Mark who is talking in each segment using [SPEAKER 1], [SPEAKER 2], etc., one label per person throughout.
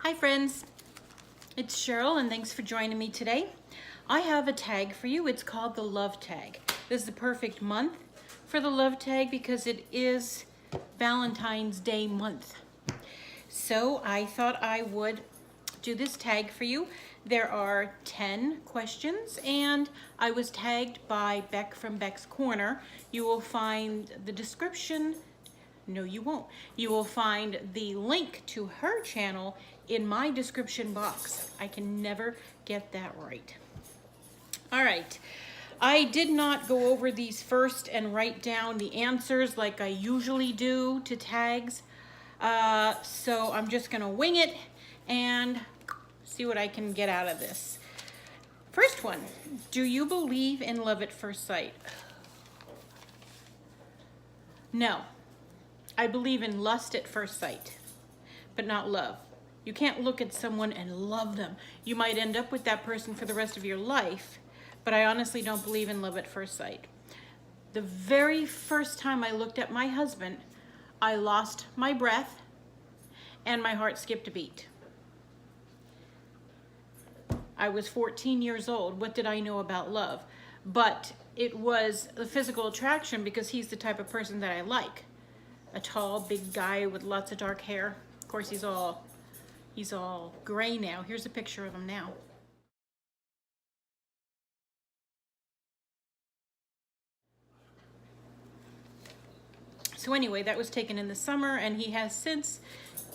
[SPEAKER 1] Hi friends, it's Cheryl and thanks for joining me today. I have a tag for you. It's called the Love Tag. This is the perfect month for the Love Tag because it is Valentine's Day month. So I thought I would do this tag for you. There are 10 questions and I was tagged by Beck from Beck's Corner. You will find the description. No, you won't. You will find the link to her channel in my description box. I can never get that right. All right. I did not go over these first and write down the answers like I usually do to tags. So I'm just going to wing it and see what I can get out of this. First one, do you believe in love at first sight? No. I believe in lust at first sight, but not love. You can't look at someone and love them. You might end up with that person for the rest of your life, but I honestly don't believe in love at first sight. The very first time I looked at my husband, I lost my breath and my heart skipped a beat. I was 14 years old. What did I know about love? But it was the physical attraction because he's the type of person that I like. A tall, big guy with lots of dark hair. Of course, he's all gray now. Here's a picture of him now. So anyway, that was taken in the summer, and he has since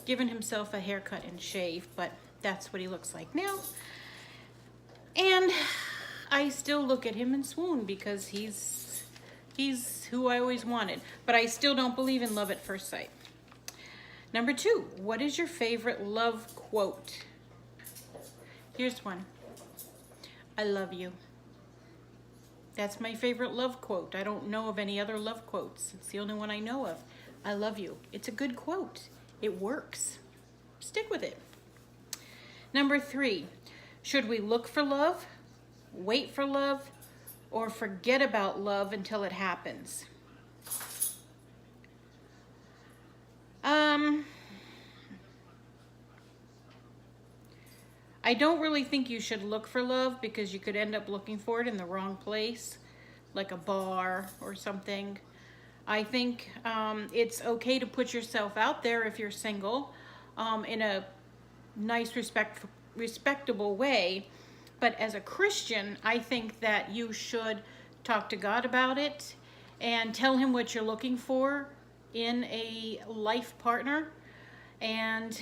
[SPEAKER 1] given himself a haircut and shave, but that's what he looks like now. And I still look at him and swoon because he's who I always wanted, but I still don't believe in love at first sight. Number 2, what is your favorite love quote? Here's one. I love you. That's my favorite love quote. I don't know of any other love quotes. It's the only one I know of. I love you. It's a good quote. It works. Stick with it. Number 3, should we look for love, wait for love, or forget about love until it happens? I don't really think you should look for love because you could end up looking for it in the wrong place, like a bar or something. I think it's okay to put yourself out there if you're single in a nice, respectable way. But as a Christian, I think that you should talk to God about it and tell him what you're looking for in a life partner and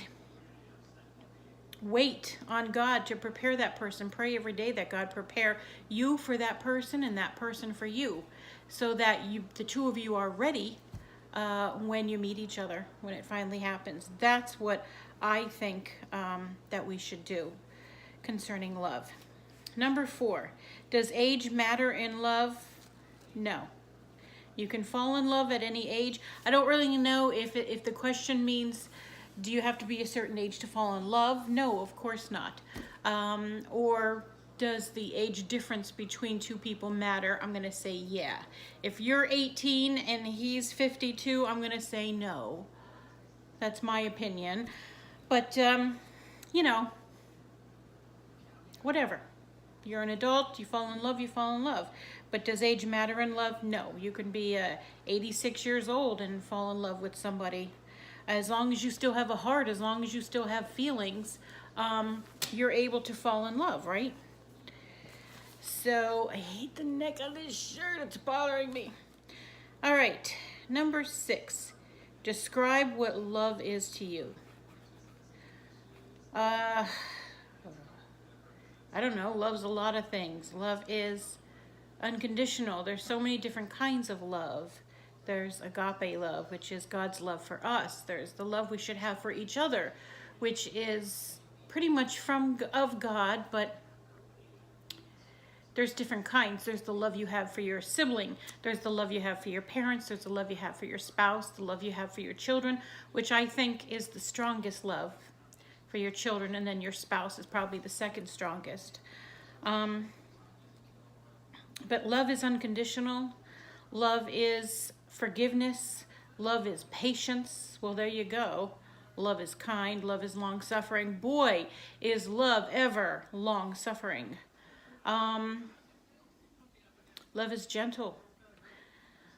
[SPEAKER 1] wait on God to prepare that person. Pray every day that God prepare you for that person and that person for you so that the two of you are ready when you meet each other, when it finally happens. That's what I think that we should do concerning love. Number 4, does age matter in love? No. You can fall in love at any age. I don't really know if the question means, do you have to be a certain age to fall in love? No, of course not. Or does the age difference between two people matter? I'm going to say yeah. If you're 18 and he's 52, I'm going to say no. That's my opinion. But, you know, whatever. You're an adult, you fall in love, you fall in love. But does age matter in love? No. You can be 86 years old and fall in love with somebody. As long as you still have a heart, as long as you still have feelings, you're able to fall in love, right? So, I hate the neck of this shirt. It's bothering me. All right. Number 6. Describe what love is to you. I don't know. Love's a lot of things. Love is unconditional. There's so many different kinds of love. There's agape love, which is God's love for us. There's the love we should have for each other, which is pretty much of God, but there's different kinds. There's the love you have for your sibling. There's the love you have for your parents. There's the love you have for your spouse, the love you have for your children, which I think is the strongest love for your children, and then your spouse is probably the second strongest. But love is unconditional. Love is forgiveness. Love is patience. Well, there you go. Love is kind. Love is long-suffering. Boy, is love ever long-suffering. Love is gentle.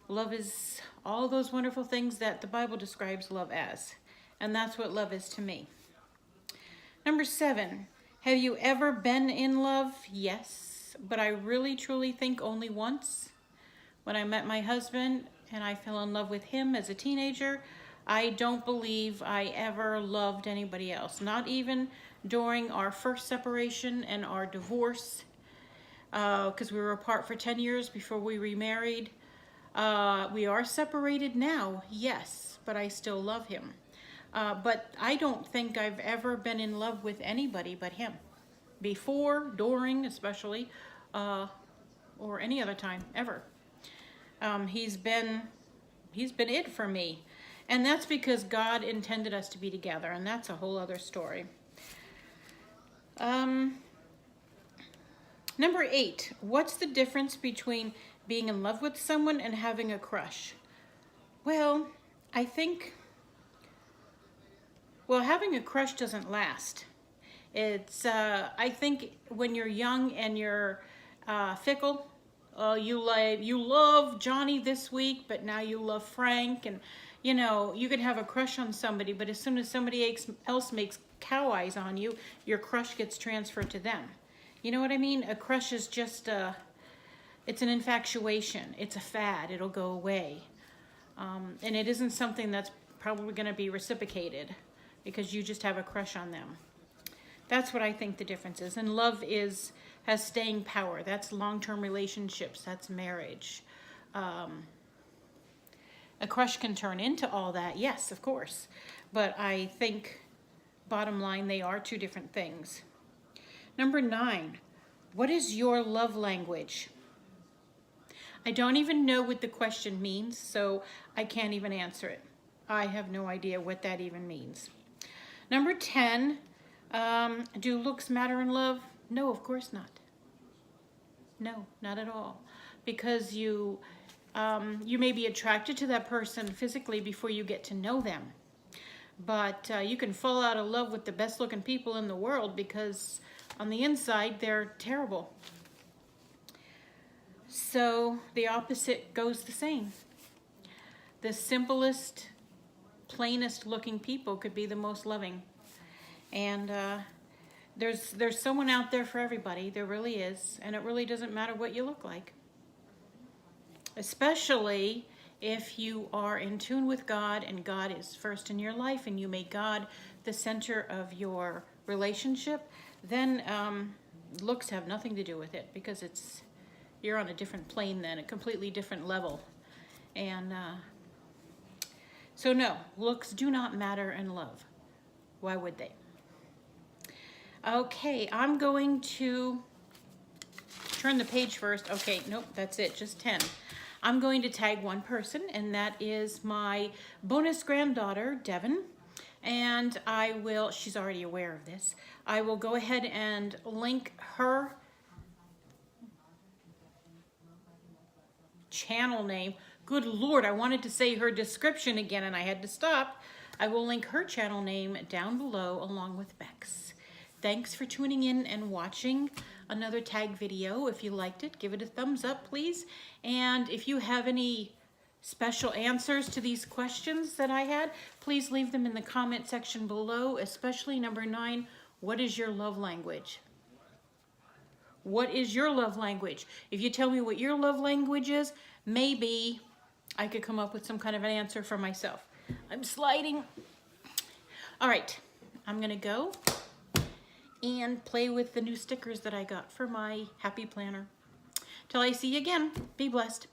[SPEAKER 1] Love is all those wonderful things that the Bible describes love as. And that's what love is to me. Number 7, have you ever been in love? Yes, but I really truly think only once. When I met my husband and I fell in love with him as a teenager, I don't believe I ever loved anybody else. Not even during our first separation and our divorce, because we were apart for 10 years before we remarried. We are separated now, yes, but I still love him. But I don't think I've ever been in love with anybody but him. Before, during, especially, or any other time, ever. He's been it for me. And that's because God intended us to be together, and that's a whole other story. Number 8, what's the difference between being in love with someone and having a crush? Well, I think, having a crush doesn't last. It's, I think when you're young and you're fickle, you love Johnny this week, but now you love Frank, and you know, you could have a crush on somebody, but as soon as somebody else makes cow eyes on you, your crush gets transferred to them. You know what I mean? A crush is just it's an infatuation. It's a fad. It'll go away. And it isn't something that's probably going to be reciprocated because you just have a crush on them. That's what I think the difference is. And love has staying power. That's long-term relationships. That's marriage. A crush can turn into all that, yes, of course. But I think, bottom line, they are two different things. Number 9, what is your love language? I don't even know what the question means, so I can't even answer it. I have no idea what that even means. Number 10, do looks matter in love? No, of course not. No, not at all. Because you may be attracted to that person physically before you get to know them. But you can fall out of love with the best looking people in the world because on the inside they're terrible. So the opposite goes the same. The simplest, plainest looking people could be the most loving. And there's someone out there for everybody. There really is. And it really doesn't matter what you look like. Especially if you are in tune with God and God is first in your life and you make God the center of your relationship, then looks have nothing to do with it because you're on a different plane then, a completely different level. And so no, looks do not matter in love. Why would they? Okay, I'm going to turn the page first. Okay, nope, that's it, just 10. I'm going to tag one person, and that is my bonus granddaughter, Devin. And she's already aware of this. I will go ahead and link her channel name. Good Lord, I wanted to say her description again, and I had to stop. I will link her channel name down below along with Beck's. Thanks for tuning in and watching another tag video. If you liked it, give it a thumbs up, please. And if you have any special answers to these questions that I had, please leave them in the comment section below, especially number 9, what is your love language? What is your love language? If you tell me what your love language is, maybe I could come up with some kind of an answer for myself. I'm sliding. All right, I'm gonna go and play with the new stickers that I got for my Happy Planner. Till I see you again, be blessed.